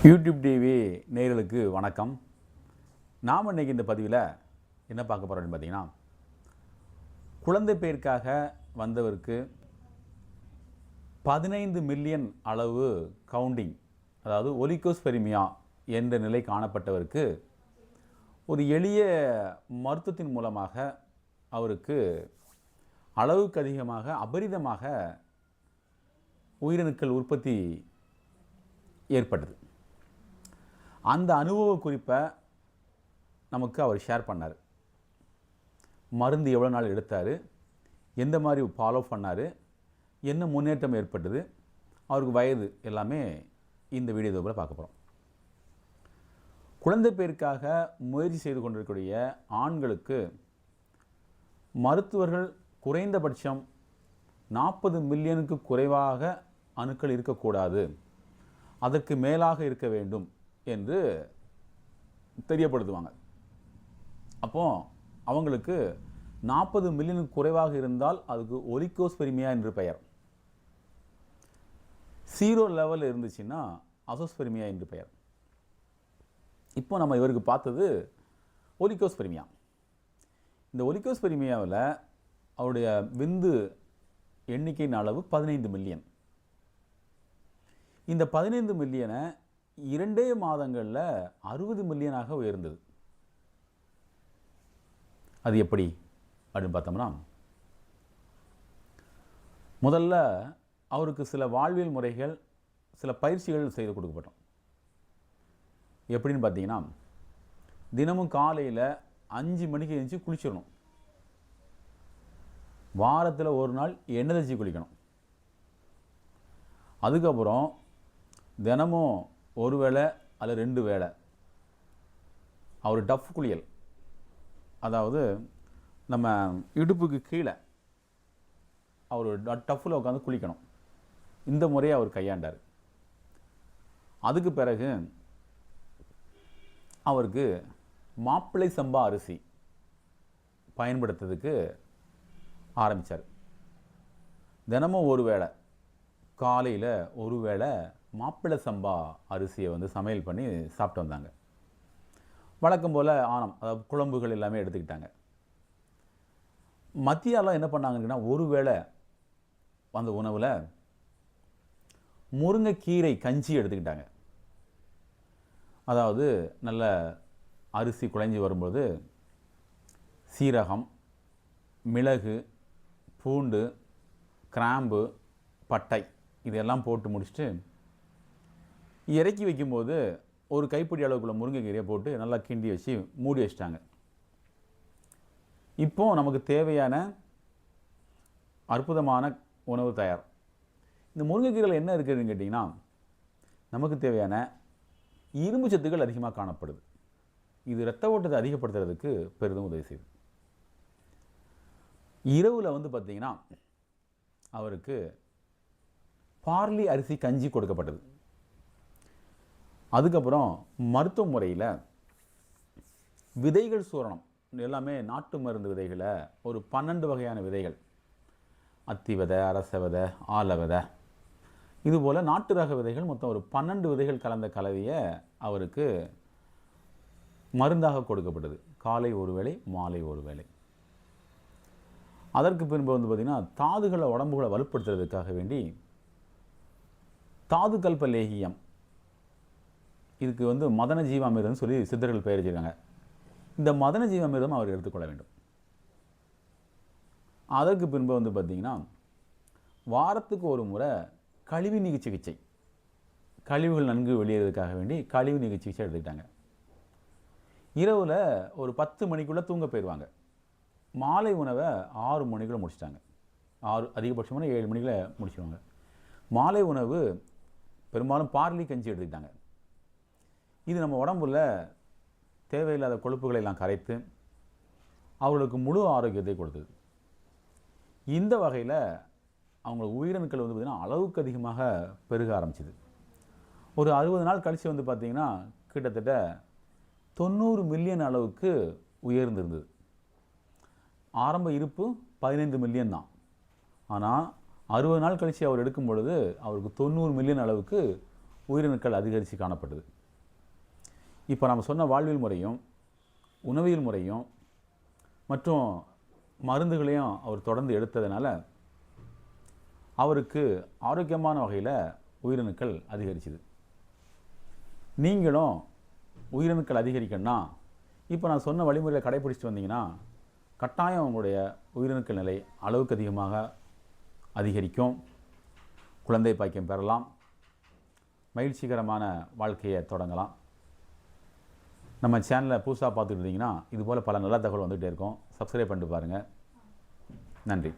YouTube TV நேயர்களுக்கு வணக்கம். நாம் இன்றைக்கி இந்த பதிவில் என்ன பார்க்க போகிறோம் அப்படின்னு பார்த்தீங்கன்னா, குழந்தை பேருக்காக வந்தவருக்கு 15 மில்லியன் அளவு கவுண்டிங், அதாவது ஒலிகோஸ்பெரிமியா என்ற நிலை காணப்பட்டவருக்கு ஒரு எளிய மருத்துவத்தின் மூலமாக அவருக்கு அளவுக்கு அதிகமாக அபரிதமாக உயிரணுக்கள் உற்பத்தி ஏற்பட்டது. அந்த அனுபவ குறிப்பை நமக்கு அவர் ஷேர் பண்ணார். மருந்து எவ்வளோ நாள் எடுத்தார், எந்த மாதிரி ஃபாலோ பண்ணார், என்ன முன்னேற்றம் ஏற்பட்டது, அவருக்கு வயது எல்லாமே இந்த வீடியோ தொகுப்பில் பார்க்க போகிறோம். குழந்தை பேருக்காக முயற்சி செய்து கொண்டிருக்கக்கூடிய ஆண்களுக்கு மருத்துவர்கள் குறைந்தபட்சம் 40 மில்லியனுக்கு குறைவாக அணுக்கள் இருக்கக்கூடாது, அதற்கு மேலாக இருக்க வேண்டும் என்று தெரியப்படுத்துவாங்க. அப்போது அவங்களுக்கு 40 மில்லியனுக்கு குறைவாக இருந்தால் அதுக்கு ஒலிகோஸ்பெரிமியா என்று பெயர். 0 லெவலில் இருந்துச்சுன்னா அசோஸ்பெரிமியா என்று பெயர். இப்போ நம்ம இவருக்கு பார்த்தது ஒலிகோஸ்பெரிமியா. இந்த ஒலிகோஸ்பெரிமியாவில் அவருடைய விந்து எண்ணிக்கையின் அளவு 15 மில்லியன். இந்த 15 மில்லியனை 2 மாதங்களில் 60 மில்லியனாக உயர்ந்தது. அது எப்படி அப்படின்னு பார்த்தோம்னா, முதல்ல அவருக்கு சில வாழ்வியல் முறைகள், சில பயிற்சிகள் செய்து கொடுக்கப்பட்டோம். எப்படின்னு பார்த்தீங்கன்னா, தினமும் காலையில் 5 மணிக்கு எழுந்துச்சி குளிச்சிடணும். வாரத்தில் ஒரு நாள் எண்ணெய் தேய்ச்சி குளிக்கணும். அதுக்கப்புறம் தினமும் ஒரு வேளை அல்லது 2 வேளை அவர் டஃப் குளியல், அதாவது நம்ம இடுப்புக்கு கீழே அவர் டஃப்பில் உட்காந்து குளிக்கணும். இந்த முறையை அவர் கையாண்டார். அதுக்கு பிறகு அவருக்கு மாப்பிள்ளை சம்பா அரிசி பயன்படுத்துறதுக்கு ஆரம்பித்தார். தினமும் ஒரு வேளை காலையில் ஒரு வேளை மாப்பிள்ளை சம்பா அரிசியை சமையல் பண்ணி சாப்பிட்டு வந்தாங்க. வழக்கம் போல் ஆணம், அதாவது குழம்புகள் எல்லாமே எடுத்துக்கிட்டாங்க. மத்தியாலம் என்ன பண்ணாங்கன்னா, ஒரு வேளை அந்த உணவில் முருங்கைக்கீரை கஞ்சி எடுத்துக்கிட்டாங்க. அதாவது நல்ல அரிசி குழைஞ்சி வரும்போது சீரகம், மிளகு, பூண்டு, கிராம்பு, பட்டை இதெல்லாம் போட்டு முடிச்சுட்டு இறக்கி வைக்கும்போது ஒரு கைப்பிடி அளவுக்குள்ள முருங்கைக்கீரையை போட்டு நல்லா கிண்டி வச்சு மூடி வச்சிட்டாங்க. இப்போது நமக்கு தேவையான அற்புதமான உணவு தயார். இந்த முருங்கைக்கீரையில் என்ன இருக்குதுன்னு கேட்டிங்கன்னா, நமக்கு தேவையான இரும்பு சத்துக்கள் அதிகமாக காணப்படுது. இது இரத்த ஓட்டத்தை அதிகப்படுத்துறதுக்கு பெரிதும் உதவி செய்யுது. இரவில் பார்த்திங்கன்னா அவருக்கு பார்லி அரிசி கஞ்சி கொடுக்கப்பட்டது. அதுக்கப்புறம் மருத்துவ முறையில் விதைகள் சூரணம், எல்லாமே நாட்டு மருந்து விதைகளை ஒரு 12 வகையான விதைகள், அத்தி விதை, அரச விதை, ஆல விதை, இதுபோல் நாட்டு ரக விதைகள் மொத்தம் ஒரு 12 விதைகள் கலந்த கலவையை அவருக்கு மருந்தாக கொடுக்கப்பட்டது. காலை ஒரு வேளை, மாலை ஒரு வேளை. அதற்கு பின்பு பார்த்திங்கன்னா தாதுகளை உடம்புகளை வலுப்படுத்துறதுக்காக வேண்டி தாது கல்ப லேகியம், இதுக்கு மதன ஜீவாமிர்தம் சொல்லி சித்தர்கள் பெயர் வச்சிருக்காங்க. இந்த மதன ஜீவாமிர்தம் அவர் எடுத்துக்கொள்ள வேண்டும். அதற்கு பின்பு பார்த்திங்கன்னா வாரத்துக்கு ஒரு முறை கழிவு நீக்கு சிகிச்சை, கழிவுகள் நன்கு வெளியேறதுக்காக வேண்டி கழிவு நீக்கு சிகிச்சை எடுத்துக்கிட்டாங்க. இரவில் ஒரு 10 மணிக்குள்ளே தூங்க போயிடுவாங்க. மாலை உணவை 6 மணிக்குள்ளே முடிச்சிட்டாங்க. 6 அதிகபட்சமான 7 மணிக்குள்ளே முடிச்சிடுவாங்க. மாலை உணவு பெரும்பாலும் பார்லி கஞ்சி எடுத்துக்கிட்டாங்க. இது நம்ம உடம்புல தேவையில்லாத கொழுப்புகளை எல்லாம் கரைத்து அவர்களுக்கு முழு ஆரோக்கியத்தை கொடுத்தது. இந்த வகையில் அவங்க உயிரணுக்கள் பார்த்திங்கன்னா அளவுக்கு அதிகமாக பெருக ஆரம்பிச்சிது. ஒரு 60 நாள் கழித்து பார்த்திங்கன்னா கிட்டத்தட்ட 90 மில்லியன் அளவுக்கு உயர்ந்திருந்தது. ஆரம்ப இருப்பு 15 மில்லியன் தான். ஆனால் 60 நாள் கழித்து அவர் எடுக்கும் பொழுது அவருக்கு 90 மில்லியன் அளவுக்கு உயிரணுக்கள் அதிகரித்து காணப்பட்டது. இப்போ நம்ம சொன்ன வாழ்வியல் முறையும் உணவியல் முறையும் மற்றும் மருந்துகளையும் அவர் தொடர்ந்து எடுத்ததுனால அவருக்கு ஆரோக்கியமான வகையில் உயிரணுக்கள் அதிகரிச்சுது. நீங்களும் உயிரணுக்கள் அதிகரிக்கணும்னா இப்போ நான் சொன்ன வழிமுறையை கடைப்பிடிச்சிட்டு வந்தீங்கன்னா கட்டாயம் உங்களுடைய உயிரணுக்கள் நிலை அளவுக்கு அதிகமாக அதிகரிக்கும். குழந்தை பாக்கியம் பெறலாம், மகிழ்ச்சிகரமான வாழ்க்கையை தொடங்கலாம். நம்ம சேனலை புதுசாக பார்த்துட்டு இருந்தீங்கன்னா இதுபோல் பல நல்ல தகவல் வந்துகிட்டே இருக்கும். சப்ஸ்கிரைப் பண்ணிட்டு பாருங்கள். நன்றி.